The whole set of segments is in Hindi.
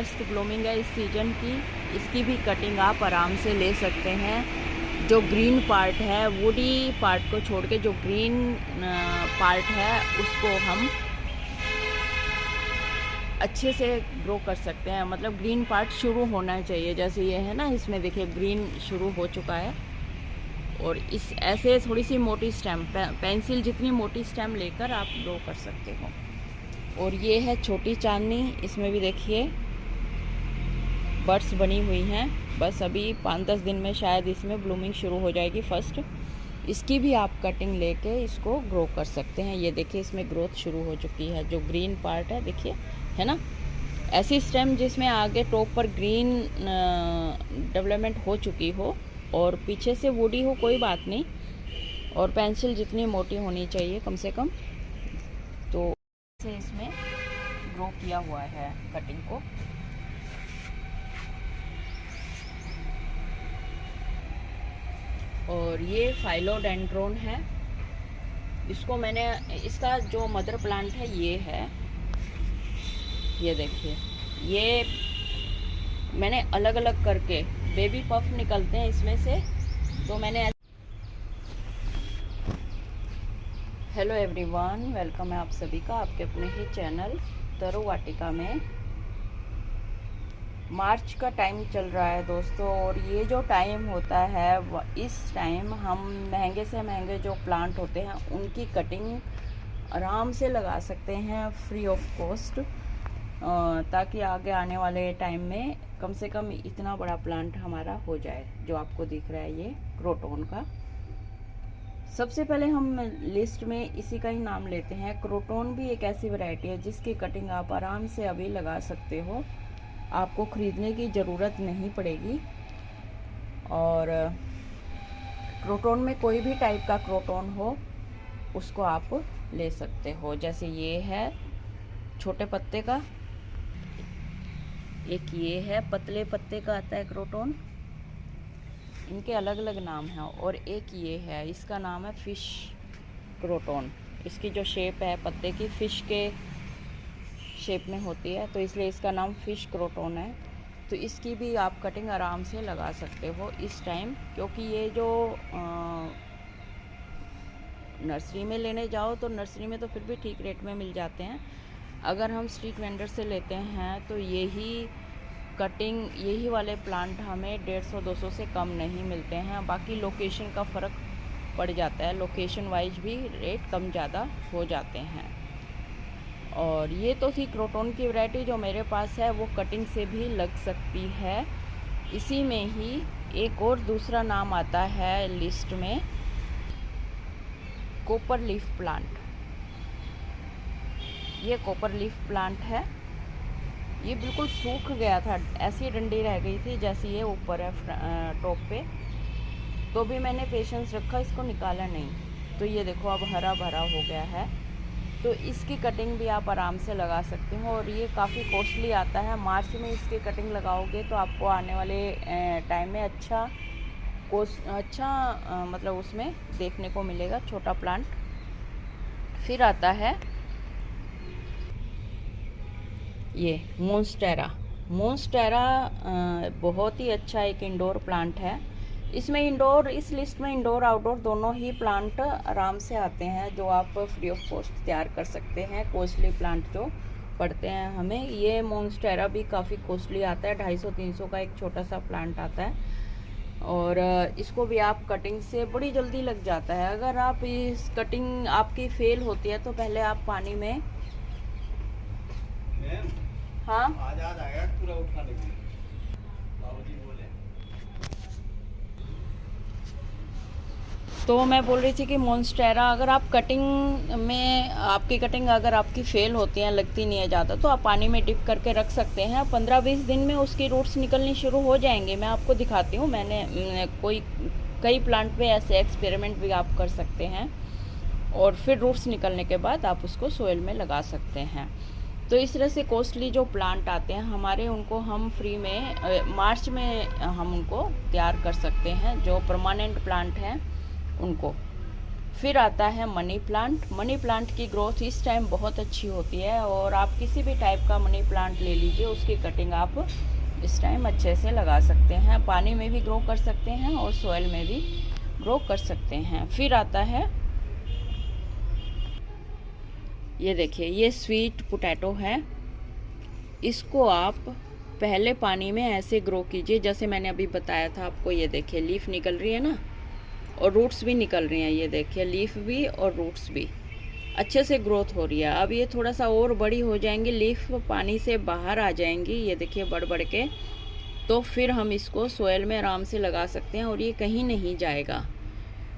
फर्स्ट ब्लूमिंग है इस सीज़न की, इसकी भी कटिंग आप आराम से ले सकते हैं। जो ग्रीन पार्ट है, वुडी पार्ट को छोड़ के जो ग्रीन पार्ट है उसको हम अच्छे से ग्रो कर सकते हैं। मतलब ग्रीन पार्ट शुरू होना चाहिए, जैसे ये है ना, इसमें देखिए ग्रीन शुरू हो चुका है। और इस ऐसे थोड़ी सी मोटी स्टेम, पेंसिल जितनी मोटी स्टेम लेकर आप ग्रो कर सकते हो। और ये है छोटी चांदनी, इसमें भी देखिए बर्ड्स बनी हुई हैं। बस अभी 5-10 दिन में शायद इसमें ब्लूमिंग शुरू हो जाएगी फर्स्ट। इसकी भी आप कटिंग लेके इसको ग्रो कर सकते हैं। ये देखिए इसमें ग्रोथ शुरू हो चुकी है। जो ग्रीन पार्ट है देखिए, है ना, ऐसी स्टेम जिसमें आगे टॉप पर ग्रीन डेवलपमेंट हो चुकी हो और पीछे से वुडी हो, कोई बात नहीं। और पेंसिल जितनी मोटी होनी चाहिए कम से कम, तो से इसमें ग्रो किया हुआ है कटिंग को। और ये फाइलोडेंड्रोन है। इसको मैंने, इसका जो मदर प्लांट है ये है, ये देखिए, ये मैंने अलग अलग करके, बेबी पफ निकलते हैं इसमें से, तो मैंने। हेलो एवरीवन, वेलकम है आप सभी का आपके अपने ही चैनल तरो वाटिका में। मार्च का टाइम चल रहा है दोस्तों, और ये जो टाइम होता है इस टाइम हम महंगे से महंगे जो प्लांट होते हैं उनकी कटिंग आराम से लगा सकते हैं फ्री ऑफ कॉस्ट, ताकि आगे आने वाले टाइम में कम से कम इतना बड़ा प्लांट हमारा हो जाए। जो आपको दिख रहा है ये क्रोटोन का। सबसे पहले हम लिस्ट में इसी का ही नाम लेते हैं। क्रोटोन भी एक ऐसी वैरायटी है जिसकी कटिंग आप आराम से अभी लगा सकते हो, आपको ख़रीदने की ज़रूरत नहीं पड़ेगी। और क्रोटोन में कोई भी टाइप का क्रोटोन हो उसको आप ले सकते हो। जैसे ये है छोटे पत्ते का, एक ये है पतले पत्ते का आता है क्रोटोन, इनके अलग अलग नाम हैं। और एक ये है, इसका नाम है फिश क्रोटोन। इसकी जो शेप है पत्ते की फिश के शेप में होती है, तो इसलिए इसका नाम फिश क्रोटोन है। तो इसकी भी आप कटिंग आराम से लगा सकते हो इस टाइम, क्योंकि ये जो नर्सरी में लेने जाओ तो नर्सरी में तो फिर भी ठीक रेट में मिल जाते हैं। अगर हम स्ट्रीट वेंडर से लेते हैं तो यही वाले प्लांट हमें 150-200 से कम नहीं मिलते हैं। बाकी लोकेशन का फ़र्क पड़ जाता है, लोकेशन वाइज भी रेट कम ज़्यादा हो जाते हैं। और ये तो थी क्रोटोन की वैरायटी। जो मेरे पास है वो कटिंग से भी लग सकती है। इसी में ही एक और दूसरा नाम आता है लिस्ट में, कॉपर लीफ प्लांट। ये कॉपर लीफ प्लांट है। ये बिल्कुल सूख गया था, ऐसी डंडी रह गई थी जैसे ये ऊपर है टॉप पे, तो भी मैंने पेशेंस रखा, इसको निकाला नहीं। तो ये देखो अब हरा भरा हो गया है। तो इसकी कटिंग भी आप आराम से लगा सकते हो। और ये काफ़ी कॉस्टली आता है। मार्च में इसकी कटिंग लगाओगे तो आपको आने वाले टाइम में अच्छा मतलब उसमें देखने को मिलेगा छोटा प्लांट। फिर आता है ये मोन्स्टेरा बहुत ही अच्छा एक इंडोर प्लांट है। इस लिस्ट में इंडोर आउटडोर दोनों ही प्लांट आराम से आते हैं, जो आप फ्री ऑफ कॉस्ट तैयार कर सकते हैं। कॉस्टली प्लांट जो पड़ते हैं हमें, ये मोन्स्टेरा भी काफ़ी कॉस्टली आता है, 250-300 का एक छोटा सा प्लांट आता है। और इसको भी आप कटिंग से बड़ी जल्दी लग जाता है। अगर आप इस कटिंग आपकी फेल होती है तो पहले आप पानी में, हाँ आज आएगा पूरा उठा लेंगे, बाबूजी बोले। तो मैं बोल रही थी कि मोन्स्टेरा, अगर आप कटिंग में, आपकी कटिंग अगर आपकी फेल होती है, लगती नहीं है ज़्यादा, तो आप पानी में डिप करके रख सकते हैं। 15-20 दिन में उसकी रूट्स निकलनी शुरू हो जाएंगे। मैं आपको दिखाती हूँ, मैंने कई प्लांट पे ऐसे एक्सपेरिमेंट भी आप कर सकते हैं। और फिर रूट्स निकलने के बाद आप उसको सोइल में लगा सकते हैं। तो इस तरह से कॉस्टली जो प्लांट आते हैं हमारे, उनको हम फ्री में मार्च में हम उनको तैयार कर सकते हैं। जो परमानेंट प्लांट हैं उनको, फिर आता है मनी प्लांट। मनी प्लांट की ग्रोथ इस टाइम बहुत अच्छी होती है, और आप किसी भी टाइप का मनी प्लांट ले लीजिए, उसकी कटिंग आप इस टाइम अच्छे से लगा सकते हैं। पानी में भी ग्रो कर सकते हैं और सॉइल में भी ग्रो कर सकते हैं। फिर आता है, ये देखिए, ये स्वीट पोटैटो है। इसको आप पहले पानी में ऐसे ग्रो कीजिए जैसे मैंने अभी बताया था आपको। ये देखिए लीफ निकल रही है ना, और रूट्स भी निकल रही हैं। ये देखिए लीफ भी और रूट्स भी अच्छे से ग्रोथ हो रही है। अब ये थोड़ा सा और बड़ी हो जाएंगी, लीफ पानी से बाहर आ जाएंगी, ये देखिए बढ़ बढ़ के। तो फिर हम इसको सोयल में आराम से लगा सकते हैं और ये कहीं नहीं जाएगा।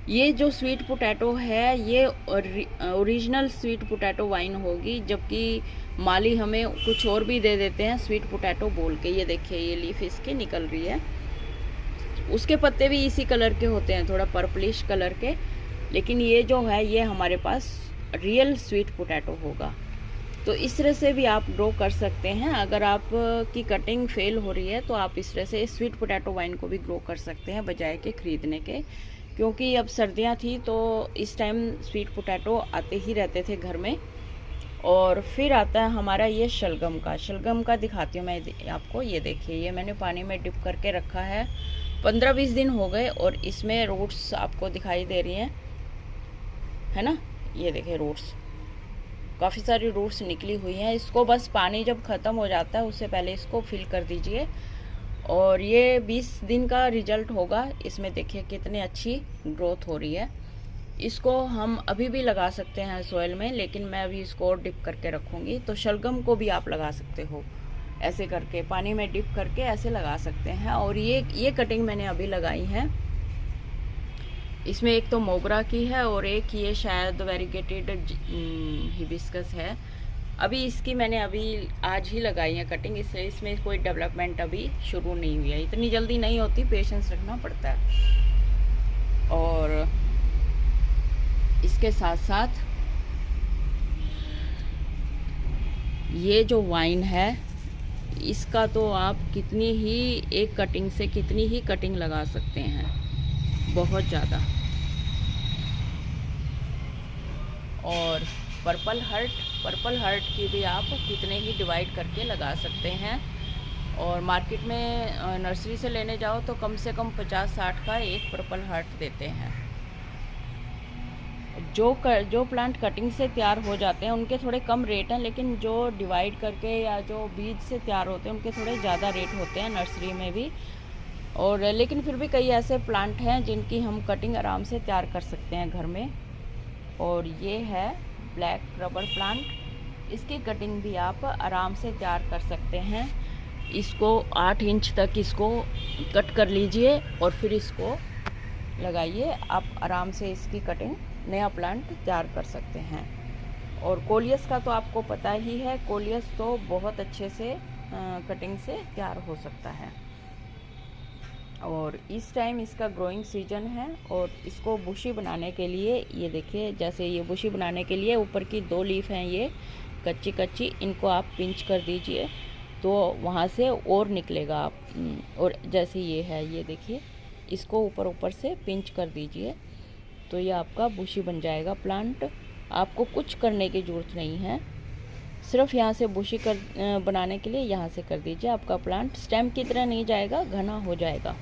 ये जो स्वीट पोटैटो है ये ओरिजिनल स्वीट पोटैटो वाइन होगी, जबकि माली हमें कुछ और भी दे देते हैं स्वीट पोटैटो बोल के। ये देखिए ये लीफ इसकी निकल रही है। उसके पत्ते भी इसी कलर के होते हैं, थोड़ा पर्पलिश कलर के, लेकिन ये जो है ये हमारे पास रियल स्वीट पोटैटो होगा। तो इस तरह से भी आप ग्रो कर सकते हैं। अगर आप की कटिंग फेल हो रही है तो आप इस तरह से स्वीट पोटैटो वाइन को भी ग्रो कर सकते हैं बजाय के ख़रीदने के, क्योंकि अब सर्दियां थी तो इस टाइम स्वीट पोटैटो आते ही रहते थे घर में। और फिर आता है हमारा ये शलगम का। शलगम का दिखाती हूँ मैं आपको। ये देखिए ये मैंने पानी में डिप करके रखा है, 15-20 दिन हो गए, और इसमें रूट्स आपको दिखाई दे रही हैं, है ना। ये देखिए रूट्स, काफ़ी सारी रूट्स निकली हुई हैं। इसको बस पानी जब ख़त्म हो जाता है उससे पहले इसको फिल कर दीजिए, और ये 20 दिन का रिजल्ट होगा। इसमें देखिए कितनी अच्छी ग्रोथ हो रही है। इसको हम अभी भी लगा सकते हैं सॉइल में, लेकिन मैं अभी इसको और डिप करके रखूँगी। तो शलगम को भी आप लगा सकते हो ऐसे करके, पानी में डिप करके ऐसे लगा सकते हैं। और ये कटिंग मैंने अभी लगाई है। इसमें एक तो मोगरा की है और एक ये शायद वेरीगेटेड हिबिस्कस है। अभी इसकी मैंने अभी आज ही लगाई है कटिंग, इसलिए इसमें कोई डेवलपमेंट अभी शुरू नहीं हुई है। इतनी जल्दी नहीं होती, पेशेंस रखना पड़ता है। और इसके साथ साथ ये जो वाइन है इसका तो आप कितनी ही एक कटिंग से कितनी ही कटिंग लगा सकते हैं, बहुत ज़्यादा। और पर्पल हार्ट की भी आप कितने ही डिवाइड करके लगा सकते हैं। और मार्केट में नर्सरी से लेने जाओ तो कम से कम 50-60 का एक पर्पल हार्ट देते हैं। जो प्लांट कटिंग से तैयार हो जाते हैं उनके थोड़े कम रेट हैं, लेकिन जो डिवाइड करके या जो बीज से तैयार होते हैं उनके थोड़े ज़्यादा रेट होते हैं नर्सरी में भी। और लेकिन फिर भी कई ऐसे प्लांट हैं जिनकी हम कटिंग आराम से तैयार कर सकते हैं घर में। और ये है ब्लैक रबर प्लांट, इसकी कटिंग भी आप आराम से तैयार कर सकते हैं। इसको 8 इंच तक इसको कट कर लीजिए और फिर इसको लगाइए। आप आराम से इसकी कटिंग, नया प्लांट तैयार कर सकते हैं। और कोलियस का तो आपको पता ही है, कोलियस तो बहुत अच्छे से कटिंग से तैयार हो सकता है। और इस टाइम इसका ग्रोइंग सीजन है। और इसको बुशी बनाने के लिए, ये देखिए जैसे ये बुशी बनाने के लिए ऊपर की 2 लीफ हैं ये कच्ची कच्ची, इनको आप पिंच कर दीजिए तो वहाँ से और निकलेगा आप। और जैसे ये है, ये देखिए, इसको ऊपर से पिंच कर दीजिए तो ये आपका बुशी बन जाएगा प्लांट। आपको कुछ करने की ज़रूरत नहीं है, सिर्फ यहाँ से बुशी बनाने के लिए यहाँ से कर दीजिए। आपका प्लांट स्टेम की तरह नहीं जाएगा, घना हो जाएगा।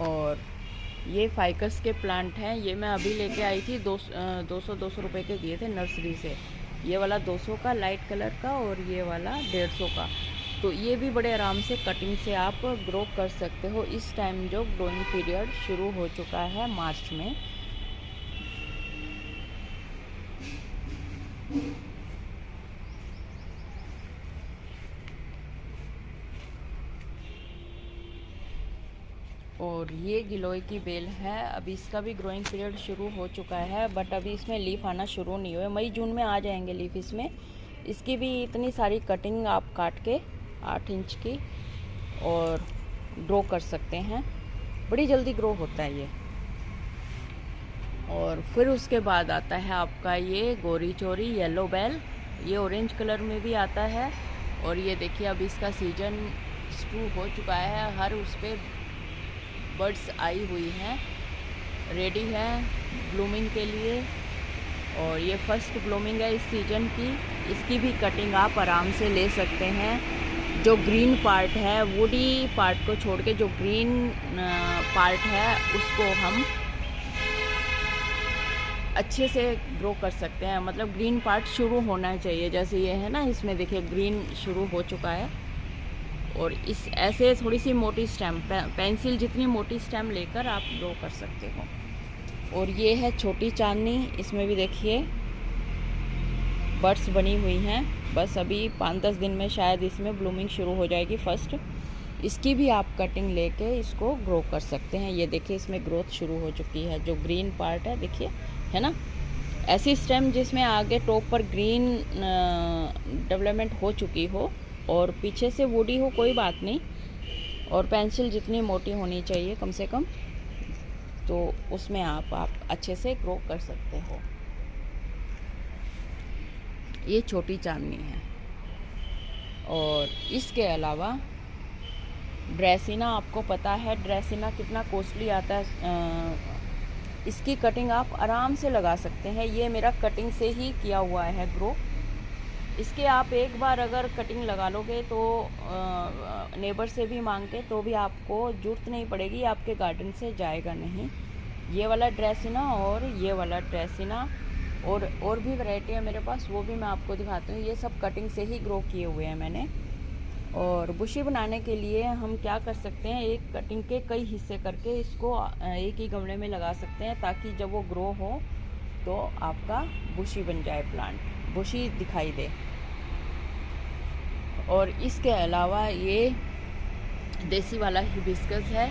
और ये फाइकस के प्लांट हैं, ये मैं अभी लेके आई थी, 200 रुपए के दिए थे नर्सरी से। ये वाला 200 का लाइट कलर का और ये वाला 150 का। तो ये भी बड़े आराम से कटिंग से आप ग्रो कर सकते हो। इस टाइम जो ग्रोइंग पीरियड शुरू हो चुका है मार्च में। और ये गिलोय की बेल है, अभी इसका भी ग्रोइंग पीरियड शुरू हो चुका है, बट अभी इसमें लीफ आना शुरू नहीं हुए। मई जून में आ जाएंगे लीफ इसमें। इसकी भी इतनी सारी कटिंग आप काट के 8 इंच की और ग्रो कर सकते हैं, बड़ी जल्दी ग्रो होता है ये। और फिर उसके बाद आता है आपका ये गोरी चोरी येलो बेल, ये ऑरेंज कलर में भी आता है। और ये देखिए अब इसका सीजन शुरू हो चुका है, हर उस पर बर्ड्स आई हुई हैं। रेडी है ब्लूमिंग के लिए। और ये फर्स्ट ब्लूमिंग है इस सीज़न की। इसकी भी कटिंग आप आराम से ले सकते हैं। जो ग्रीन पार्ट है, वुडी पार्ट को छोड़ के जो ग्रीन पार्ट है उसको हम अच्छे से ग्रो कर सकते हैं। मतलब ग्रीन पार्ट शुरू होना चाहिए, जैसे ये है ना, इसमें देखिए ग्रीन शुरू हो चुका है। और इस ऐसे थोड़ी सी मोटी स्टेम, पेंसिल जितनी मोटी स्टेम लेकर आप ग्रो कर सकते हो। और ये है छोटी चांदनी, इसमें भी देखिए बड्स बनी हुई हैं। बस अभी 5-10 दिन में शायद इसमें ब्लूमिंग शुरू हो जाएगी फर्स्ट। इसकी भी आप कटिंग लेके इसको ग्रो कर सकते हैं। ये देखिए इसमें ग्रोथ शुरू हो चुकी है। जो ग्रीन पार्ट है देखिए, है ना, ऐसी स्टेम जिसमें आगे टॉप पर ग्रीन डेवलपमेंट हो चुकी हो और पीछे से वुडी हो, कोई बात नहीं। और पेंसिल जितनी मोटी होनी चाहिए कम से कम, तो उसमें आप अच्छे से ग्रो कर सकते हो। ये छोटी चांदनी है। और इसके अलावा ड्रेसिना, आपको पता है ड्रेसिना कितना कॉस्टली आता है। इसकी कटिंग आप आराम से लगा सकते हैं। ये मेरा कटिंग से ही किया हुआ है ग्रो। इसके आप एक बार अगर कटिंग लगा लोगे तो नेबर से भी मांग के तो भी आपको ज़रूरत नहीं पड़ेगी, आपके गार्डन से जाएगा नहीं। ये वाला ड्रेसिना और ये वाला ड्रेसिना और भी वैरायटी है मेरे पास, वो भी मैं आपको दिखाती हूँ। ये सब कटिंग से ही ग्रो किए हुए हैं मैंने। और बुशी बनाने के लिए हम क्या कर सकते हैं, एक कटिंग के कई हिस्से करके इसको एक ही गमले में लगा सकते हैं, ताकि जब वो ग्रो हो तो आपका बुशी बन जाए, प्लांट बुशी दिखाई दे। और इसके अलावा ये देसी वाला हिबिस्कस है।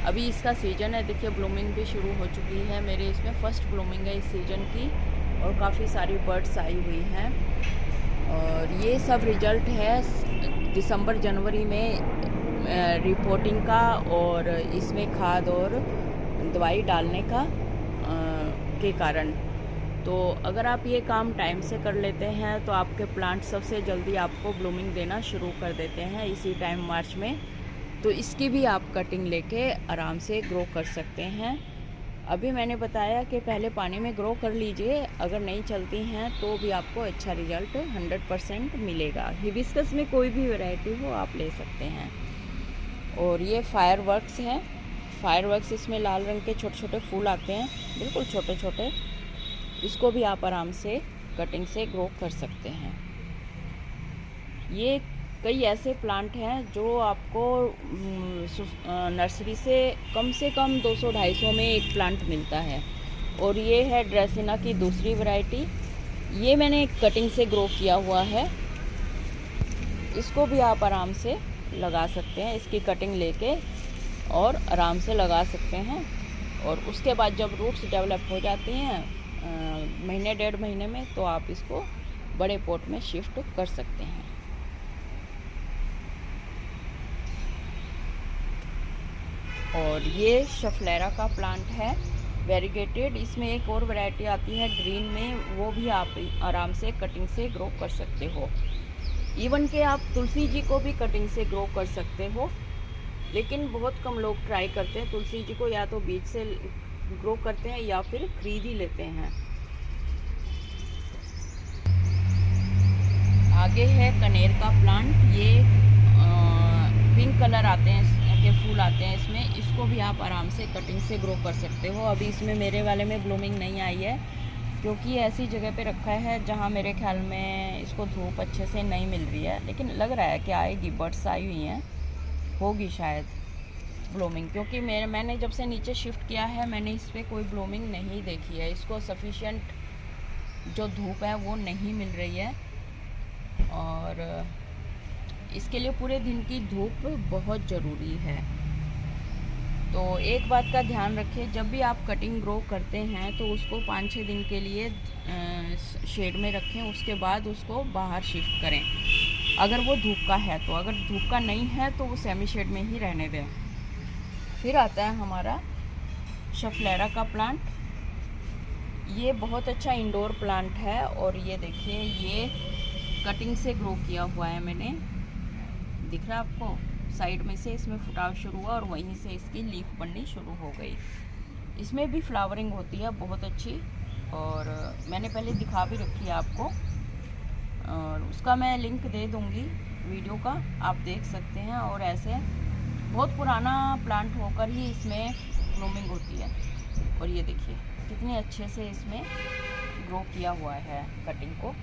अभी इसका सीज़न है, देखिए ब्लूमिंग भी शुरू हो चुकी है। मेरे इसमें फर्स्ट ब्लूमिंग है इस सीज़न की और काफ़ी सारी बर्ड्स आई हुई हैं। और ये सब रिजल्ट है दिसंबर जनवरी में रिपोर्टिंग का और इसमें खाद और दवाई डालने का के कारण। तो अगर आप ये काम टाइम से कर लेते हैं तो आपके प्लांट सबसे जल्दी आपको ब्लूमिंग देना शुरू कर देते हैं इसी टाइम, मार्च में। तो इसकी भी आप कटिंग लेके आराम से ग्रो कर सकते हैं। अभी मैंने बताया कि पहले पानी में ग्रो कर लीजिए, अगर नहीं चलती हैं तो भी आपको अच्छा रिजल्ट 100% मिलेगा। हिबिस्कस में कोई भी वैरायटी हो आप ले सकते हैं। और ये फायरवर्क्स है। फायरवर्क्स, इसमें लाल रंग के छोटे छोटे फूल आते हैं, बिल्कुल छोटे छोटे। इसको भी आप आराम से कटिंग से ग्रो कर सकते हैं। ये कई ऐसे प्लांट हैं जो आपको नर्सरी से कम 200-250 में एक प्लांट मिलता है। और ये है ड्रेसिना की दूसरी वैरायटी। ये मैंने कटिंग से ग्रो किया हुआ है। इसको भी आप आराम से लगा सकते हैं, इसकी कटिंग लेके और आराम से लगा सकते हैं। और उसके बाद जब रूट्स डेवलप हो जाती हैं महीने 1.5 महीने में, तो आप इसको बड़े पॉट में शिफ्ट कर सकते हैं। और ये शफलेरा का प्लांट है, वेरीगेटेड। इसमें एक और वैरायटी आती है ग्रीन में, वो भी आप आराम से कटिंग से ग्रो कर सकते हो। इवन के आप तुलसी जी को भी कटिंग से ग्रो कर सकते हो, लेकिन बहुत कम लोग ट्राई करते हैं तुलसी जी को, या तो बीज से ग्रो करते हैं या फिर खरीद ही लेते हैं। आगे है कनेर का प्लांट। ये पिंक कलर आते हैं के फूल आते हैं इसमें। इसको भी आप आराम से कटिंग से ग्रो कर सकते हो। अभी इसमें मेरे वाले में ब्लूमिंग नहीं आई है, क्योंकि ऐसी जगह पे रखा है जहाँ मेरे ख्याल में इसको धूप अच्छे से नहीं मिल रही है। लेकिन लग रहा है कि आएगी, बर्ड्स आई हुई हैं, होगी शायद ब्लूमिंग। क्योंकि मैंने जब से नीचे शिफ्ट किया है मैंने इस पर कोई ब्लूमिंग नहीं देखी है। इसको सफिशिएंट जो धूप है वो नहीं मिल रही है, और इसके लिए पूरे दिन की धूप बहुत ज़रूरी है। तो एक बात का ध्यान रखिए, जब भी आप कटिंग ग्रो करते हैं तो उसको 5-6 दिन के लिए शेड में रखें, उसके बाद उसको बाहर शिफ्ट करें अगर वो धूप का है तो। अगर धूप का नहीं है तो वो सेमी शेड में ही रहने दें। फिर आता है हमारा शफलेरा का प्लांट। ये बहुत अच्छा इंडोर प्लांट है। और ये देखिए, ये कटिंग से ग्रो किया हुआ है मैंने, दिख रहा है आपको, साइड में से इसमें फुटाव शुरू हुआ और वहीं से इसकी लीफ बननी शुरू हो गई। इसमें भी फ्लावरिंग होती है बहुत अच्छी, और मैंने पहले दिखा भी रखी है आपको, और उसका मैं लिंक दे दूँगी वीडियो का, आप देख सकते हैं। और ऐसे बहुत पुराना प्लांट होकर ही इसमें ब्लूमिंग होती है। और ये देखिए कितने अच्छे से इसमें ग्रो किया हुआ है कटिंग को।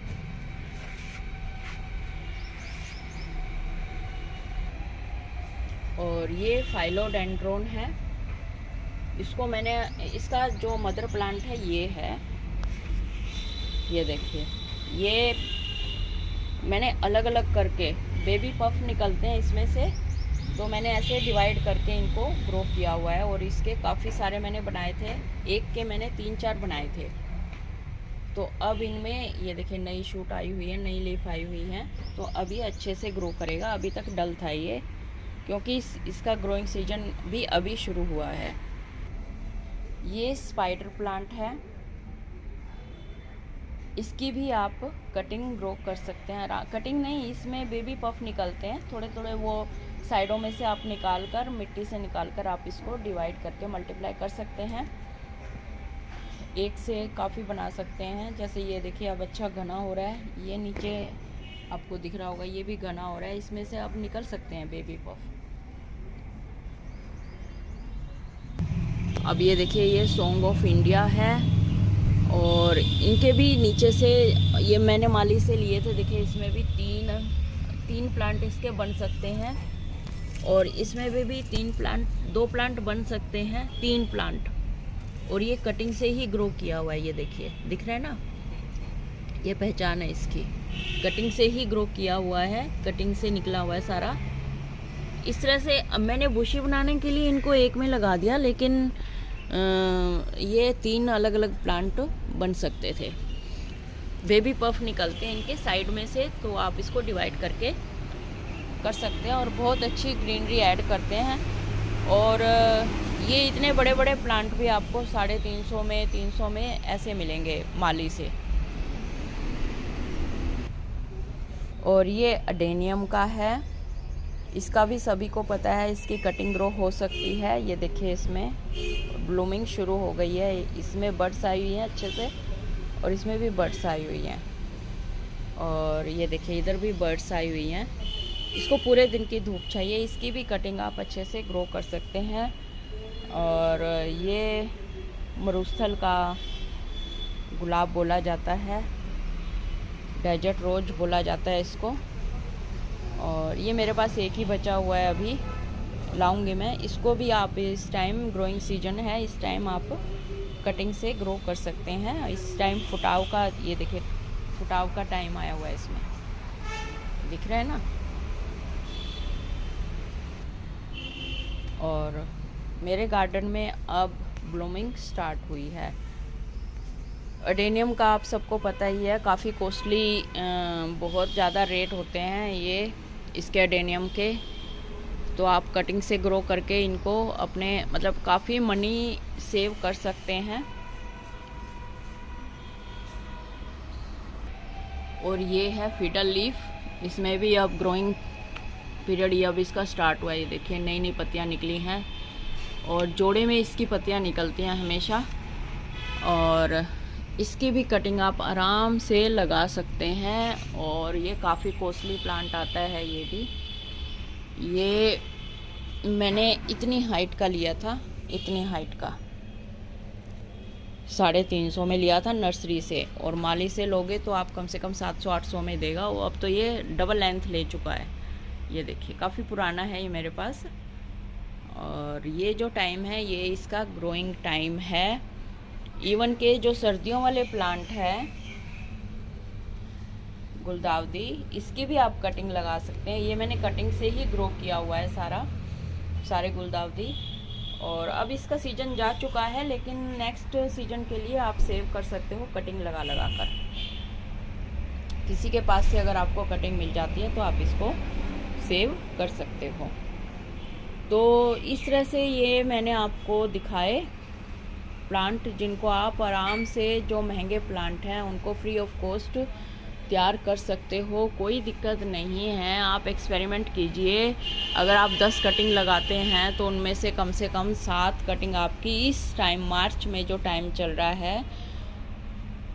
और ये फाइलोडेंड्रोन है, इसको मैंने, इसका जो मदर प्लांट है ये है, ये देखिए, ये मैंने अलग अलग करके, बेबी पफ निकलते हैं इसमें से, तो मैंने ऐसे डिवाइड करके इनको ग्रो किया हुआ है। और इसके काफ़ी सारे मैंने बनाए थे, एक के मैंने 3-4 बनाए थे। तो अब इनमें ये देखिए नई शूट आई हुई है, नई लीफ आई हुई है, तो अभी अच्छे से ग्रो करेगा। अभी तक डल था ये, क्योंकि इसका ग्रोइंग सीजन भी अभी शुरू हुआ है। ये स्पाइडर प्लांट है, इसकी भी आप कटिंग ग्रो कर सकते हैं। कटिंग नहीं, इसमें बेबी पफ निकलते हैं थोड़े थोड़े, वो साइडों में से आप निकाल कर, मिट्टी से निकाल कर आप इसको डिवाइड करके मल्टीप्लाई कर सकते हैं। एक से काफ़ी बना सकते हैं। जैसे ये देखिए अब अच्छा घना हो रहा है, ये नीचे आपको दिख रहा होगा, ये भी घना हो रहा है, इसमें से आप निकल सकते हैं बेबी पफ। अब ये देखिए ये सॉन्ग ऑफ इंडिया है, और इनके भी नीचे से ये मैंने माली से लिए थे। देखिए इसमें भी तीन प्लांट इसके बन सकते हैं, और इसमें भी 2 प्लांट बन सकते हैं, 3 प्लांट। और ये कटिंग से ही ग्रो किया हुआ है, ये देखिए दिख रहा है ना, ये पहचान है इसकी, कटिंग से ही ग्रो किया हुआ है, कटिंग से निकला हुआ है सारा। इस तरह से अब मैंने बुशी बनाने के लिए इनको एक में लगा दिया, लेकिन ये 3 अलग अलग प्लांट बन सकते थे। बेबी पफ निकलते हैं इनके साइड में से, तो आप इसको डिवाइड करके कर सकते हैं, और बहुत अच्छी ग्रीनरी ऐड करते हैं। और ये इतने बड़े बड़े प्लांट भी आपको 350 में, 300 में ऐसे मिलेंगे माली से। और ये अडेनियम का है, इसका भी सभी को पता है, इसकी कटिंग ग्रो हो सकती है। ये देखिए इसमें ब्लूमिंग शुरू हो गई है, इसमें बड्स आई हुई हैं अच्छे से, और इसमें भी बड्स आई हुई हैं। और ये देखिए इधर भी बड्स आई हुई हैं। इसको पूरे दिन की धूप चाहिए, इसकी भी कटिंग आप अच्छे से ग्रो कर सकते हैं। और ये मरुस्थल का गुलाब बोला जाता है, डेजर्ट रोज बोला जाता है इसको। और ये मेरे पास एक ही बचा हुआ है, अभी लाऊंगी मैं इसको भी। आप इस टाइम ग्रोइंग सीजन है, इस टाइम आप कटिंग से ग्रो कर सकते हैं। इस टाइम फुटाव का, ये देखिए फुटाव का टाइम आया हुआ है, इसमें दिख रहा है ना। और मेरे गार्डन में अब ब्लूमिंग स्टार्ट हुई है। अडेनियम का आप सबको पता ही है, काफ़ी कॉस्टली, बहुत ज़्यादा रेट होते हैं ये इसके अडेनियम के। तो आप कटिंग से ग्रो करके इनको अपने मतलब काफ़ी मनी सेव कर सकते हैं। और ये है फिडल लीफ, इसमें भी अब ग्रोइंग पीरियड ये अब इसका स्टार्ट हुआ है। ये देखिए नई नई पत्तियाँ निकली हैं, और जोड़े में इसकी पत्तियाँ निकलती हैं हमेशा। और इसकी भी कटिंग आप आराम से लगा सकते हैं। और ये काफ़ी कॉस्टली प्लांट आता है ये भी। ये मैंने इतनी हाइट का लिया था, इतनी हाइट का 350 में लिया था नर्सरी से, और माली से लोगे तो आप कम से कम 700-800 में देगा वो। अब तो ये डबल लेंथ ले चुका है। ये देखिए काफ़ी पुराना है ये मेरे पास। और ये जो टाइम है ये इसका ग्रोइंग टाइम है। इवन के जो सर्दियों वाले प्लांट है गुलदाउदी, इसकी भी आप कटिंग लगा सकते हैं। ये मैंने कटिंग से ही ग्रो किया हुआ है सारे गुलदाउदी। और अब इसका सीज़न जा चुका है, लेकिन नेक्स्ट सीज़न के लिए आप सेव कर सकते हो कटिंग लगा कर। किसी के पास से अगर आपको कटिंग मिल जाती है तो आप इसको सेव कर सकते हो। तो इस तरह से ये मैंने आपको दिखाए प्लांट, जिनको आप आराम से, जो महंगे प्लांट हैं उनको फ्री ऑफ कॉस्ट तैयार कर सकते हो, कोई दिक्कत नहीं है। आप एक्सपेरिमेंट कीजिए। अगर आप 10 कटिंग लगाते हैं तो उनमें से कम 7 कटिंग आपकी इस टाइम मार्च में जो टाइम चल रहा है,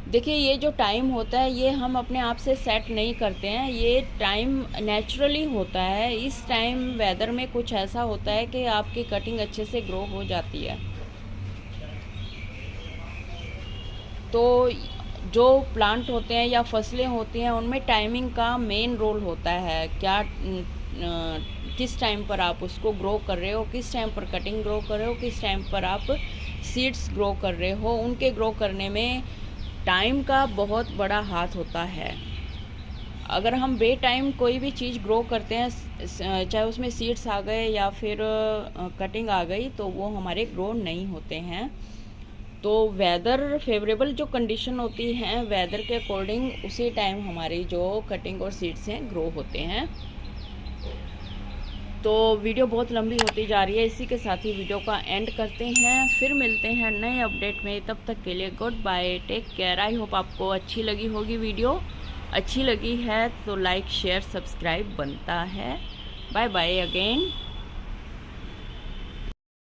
देखिए ये जो टाइम होता है ये हम अपने आप से सेट नहीं करते हैं, ये टाइम नेचुरली होता है। इस टाइम वेदर में कुछ ऐसा होता है कि आपकी कटिंग अच्छे से ग्रो हो जाती है। तो जो प्लांट होते हैं या फसलें होती हैं उनमें टाइमिंग का मेन रोल होता है। किस टाइम पर आप उसको ग्रो कर रहे हो, किस टाइम पर कटिंग ग्रो कर रहे हो, किस टाइम पर आप सीड्स ग्रो कर रहे हो, उनके ग्रो करने में टाइम का बहुत बड़ा हाथ होता है। अगर हम बे टाइम कोई भी चीज़ ग्रो करते हैं, चाहे उसमें सीड्स आ गए या फिर कटिंग आ गई, तो वो हमारे ग्रो नहीं होते हैं। तो वेदर फेवरेबल जो कंडीशन होती हैं, वेदर के अकॉर्डिंग उसी टाइम हमारी जो कटिंग और सीड्स हैं ग्रो होते हैं। तो वीडियो बहुत लंबी होती जा रही है, इसी के साथ ही वीडियो का एंड करते हैं। फिर मिलते हैं नए अपडेट में, तब तक के लिए good bye, take care. I hope आपको अच्छी लगी होगी वीडियो। अच्छी लगी है तो लाइक शेयर सब्सक्राइब बनता है। Bye bye again.